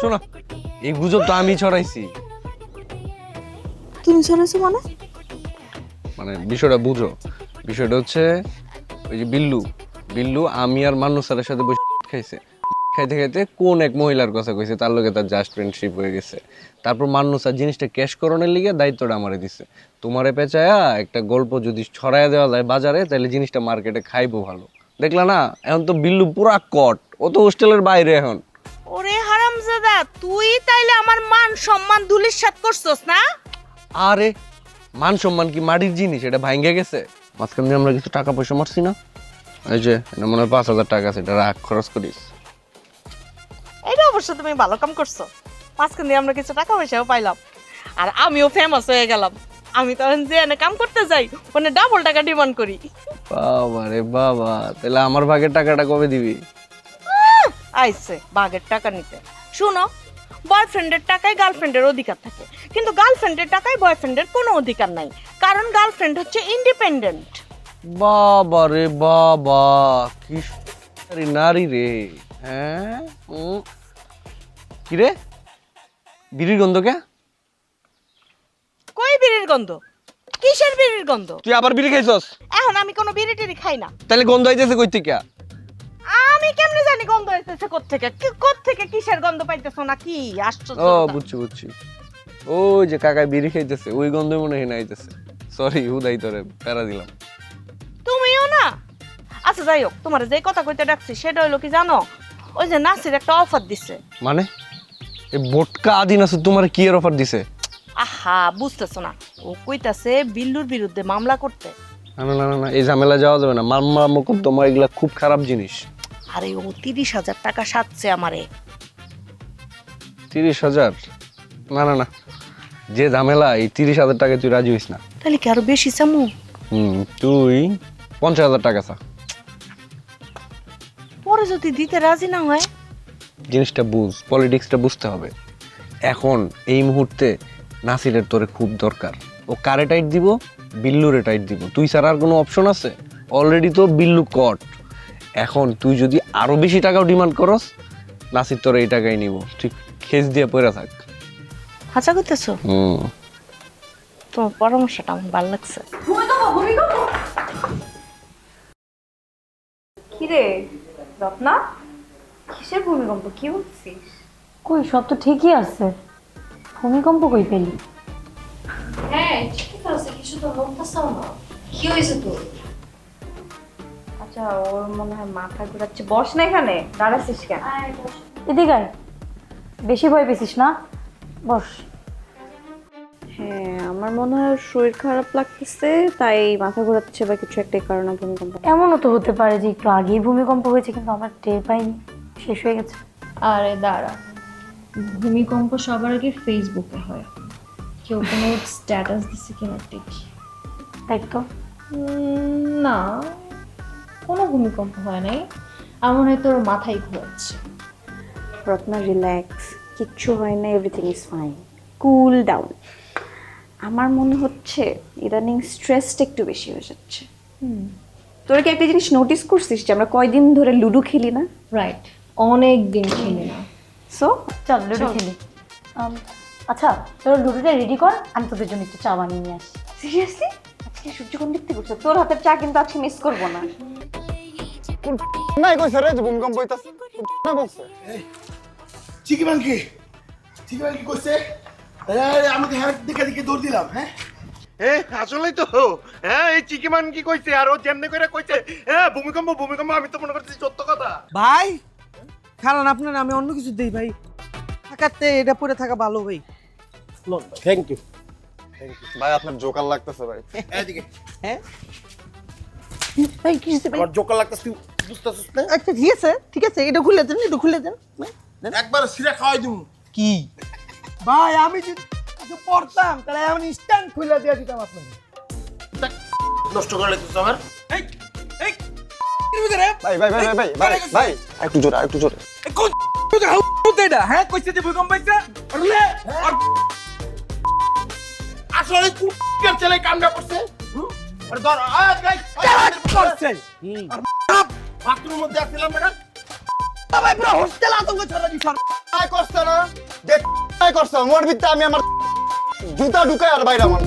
শোনো, এই গুজব তো আমি ছড়াইছি। তুমি ছড়াইছো মানে? মানে বিষয়টা বুঝো। বিষয়টা হচ্ছে ওই যে বিল্লু বিল্লু আমি আর মান্নু স্যারের সাথে বসে খাইছে। খাইতে খাইতে কোন এক মহিলার কথা কইছে, তার লগে তার জাস্ট ফ্রেন্ডশিপ হয়ে গেছে। তারপর মান্নু স্যার জিনিসটা ক্যাশ করণের লিগে দায়িত্বটা আমারে দিছে। তোমারে পেঁচায়া একটা গল্প যদি ছড়াইয়া দেওয়া যায় বাজারে, তাহলে জিনিসটা মার্কেটে খাইবো ভালো। দেখলা না, এখন তো বিল্লু পুরা কট, ও তো হোস্টেলের বাইরে এখন। ওরে হারামজাদা, তুই তাইলে আমার মান সম্মান ধুলিস্যাৎ করছস না? আরে মান সম্মান কি মাটির জিনিস? এটা ভাঙ্গে গেছে। মাঝখান দিয়ে আমরা কিছু টাকা পয়সা মারছি না, এই যে এটা মনে হয় 5,000 টাকা আছে, এটা রাখ, খরচ করিস। এটা অবশ্য তুমি ভালো কাম করছো। মাঝখান দিয়ে আমরা কিছু টাকা পয়সাও পাইলাম, আর আমিও ফেমাস হয়ে গেলাম। আমি তখন যে এনে কাম করতে যাই, মানে ডাবল টাকা ডিমান্ড করি। বাবা রে বাবা, তাহলে আমার ভাগের টাকাটা কবে দিবি? আইছে বাঘের টাকা নিতে। শুনো, বয়ফ্রেন্ডের টাকায় গার্লফ্রেন্ডের অধিকার থাকে, কিন্তু গার্লফ্রেন্ডের টাকায় বয়ফ্রেন্ডের কোনো অধিকার নাই, কারণ গার্লফ্রেন্ড হচ্ছে ইন্ডিপেন্ডেন্ট। বাবা রে বাবা, কি সুন্দরী নারী রে। হ্যাঁ, কি রে, বিড়ির গন্ধ কে? কই বিড়ির গন্ধ? কিসের বিড়ির গন্ধ? তুই আবার বিড়ি খাইছস? এখন আমি কোনো বিড়ি টিড়ি খাই না। তাহলে গন্ধ আইতেছে কই থেকে? আমি কেমনে জানি গন্ধ আসতেছে কোত্থেকে? কোত্থেকে কিসের গন্ধ পাইতেছো না কি? আশ্চর্য। ও বুঝছি বুঝছি, ওই যে কাকায় বিড়ি খাইতেছে, ওই গন্ধ মনে হয় না আইতেছে। সরি, হুদাই তোরে প্যারা দিলাম। তুমিও না? আচ্ছা যাই হোক, তোমার যে কথা কইতে ডাকছি সেটা হইলো কি জানো? ওই যে নাসির একটা অফার দিছে। মানে এই বোটকা আদিন আছে, তোমার কি এর অফার দিছে? আহা, বুঝতেছো না? ও কইতাছে বিল্লুর বিরুদ্ধে মামলা করতে। না না না না, এই ঝামেলা যাওয়া যাবে না। মামলা মোকদ্দমা এগুলা খুব খারাপ জিনিস। আরে ও 30,000 টাকা সাথছে আমারে। 30,000? না না না, যে ঝামেলা, এই 30,000 টাকায় তুই রাজি হইস না। তাহলে কি আরো বেশি চামু? তুই 50,000 টাকা চা। পরে যদি দিতে রাজি না হয়? জিনিসটা বুঝ, পলিটিক্সটা বুঝতে হবে। এখন এই মুহূর্তে নাসিরের তোরে খুব দরকার। ও কারে টাইট দিব? বিল্লুরে টাইট দিব। তুই ছাড়া আর কোনো অপশন আছে? অলরেডি তো বিল্লু কট। এখন তুই যদি আরো বেশি টাকাও ডিমান্ড করস, নাসির তোর এই টাকাই নিব। তুই খেস দিয়ে পড়ে থাক। হাঁচা করতেছো? তোমার পরামর্শটা আমার ভালো লাগছে। কিরে রত্না, কিসের ভূমিকম্প? কি বলছিস? কই, সব তো ঠিকই আছে। ভূমিকম্প কই পেলি? হ্যাঁ ঠিক আছে, কিছু তো বলতেছাও না। কি হয়েছে তোর? আচ্ছা, ওর মনে হয় মাথা ঘুরাচ্ছে। বস না এখানে, দাঁড়াচ্ছিস কেন? এদিকে আয়। বেশি ভয় পেয়েছিস না, বস। হ্যাঁ, আমার মনে হয় ওর শরীর খারাপ লাগতেছে, তাই মাথা ঘোরাচ্ছে বা কিছু একটা কারণে ভূমিকম্প। এমনও তো হতে পারে যে একটু আগেই ভূমিকম্প হয়েছে, কিন্তু আমরা টের পাইনি, শেষ হয়ে গেছে। আরে দাঁড়া, ভূমিকম্প সবার আগে ফেসবুকে হয়। কেউ কোনো স্ট্যাটাস দিচ্ছে কিনা দেখি। তাই তো। না, কোনো ভূমিকম্প হয় নাই। আমার মনে হয় তোর মাথায় ঘুরাচ্ছে। রত্না রিল্যাক্স, কিচ্ছু হয় না, everything is fine, cool down. আমার মনে হচ্ছে ইদানিং স্ট্রেসটা একটু বেশি হয়ে যাচ্ছে। তোরা কি একটা জিনিস নোটিস করছিস যে আমরা কয়দিন ধরে লুডো খেলি না? রাইট, অনেক দিন খেলি না। সো চল লুডো খেলি। আচ্ছা, তোর লুডোটা রেডি কর, আমি তোদের জন্য একটু চা বানিয়ে নিয়ে আসি। সিরিয়াসলি আজকে সূর্য কোন দিক থেকে উঠছে? তোর হাতের চা কিন্তু আজকে মিস করবো না। নাই কইছে রে যে ভূমিকম্প হইতাছে, না বলছে। চিকিমান কি কইছে? আমি তো হ্যাঁ দিকে দৌড় দিলাম। হ্যাঁ আসলেই তো, হ্যাঁ এই চিকিমান কি কইছে আর ও যেমনে কইরা কইছে, হ্যাঁ ভূমিকম্প ভূমিকম্প, আমি তো মনে করতেছি সত্য কথা। ভাই কারণ আপনার আমি অন্য কিছু দেই ভাই, থাকাতে এটা পরে থাকা ভালো ভাই। থ্যাংক ইউ ভাই, আপনার জোকার লাগতেছে ভাই। এদিকে হ্যাঁ ভাই কি হইছে ভাই? আমার জোকার লাগতেছে, তুই বুঝতেছিস না? আচ্ছা ঠিক আছে, এটা খুলে দেন, এটা খুলে দেন। একবার সিরা খাওয়াই দিমু। কি ভাই, আমি যদি কিছু পড়তাম তাহলে আমি স্ট্যান্ড খুলে দিয়ে দিতাম আপনাকে। নষ্ট করে লাগতেছ আমার। এই এই কি হইছে রে? ভাই ভাই ভাই ভাই ভাই ভাই একটু জোরে একটু জোরে। কোন এটা হ্যাঁ কইছে যে ভূমিকম্প হইছে? আরে আসলে কুকের ছেলে কামটা করছে। আরে ধর, করছে বাথরুমের মধ্যে আসছিলাম বেটা। ভাই পুরো হোস্টেল আতঙ্ক ছড়া দিছ। করছে না যে করছে মোর ভিতরে আমি আমার জুতা ঢুকাই আর বাইরে আমার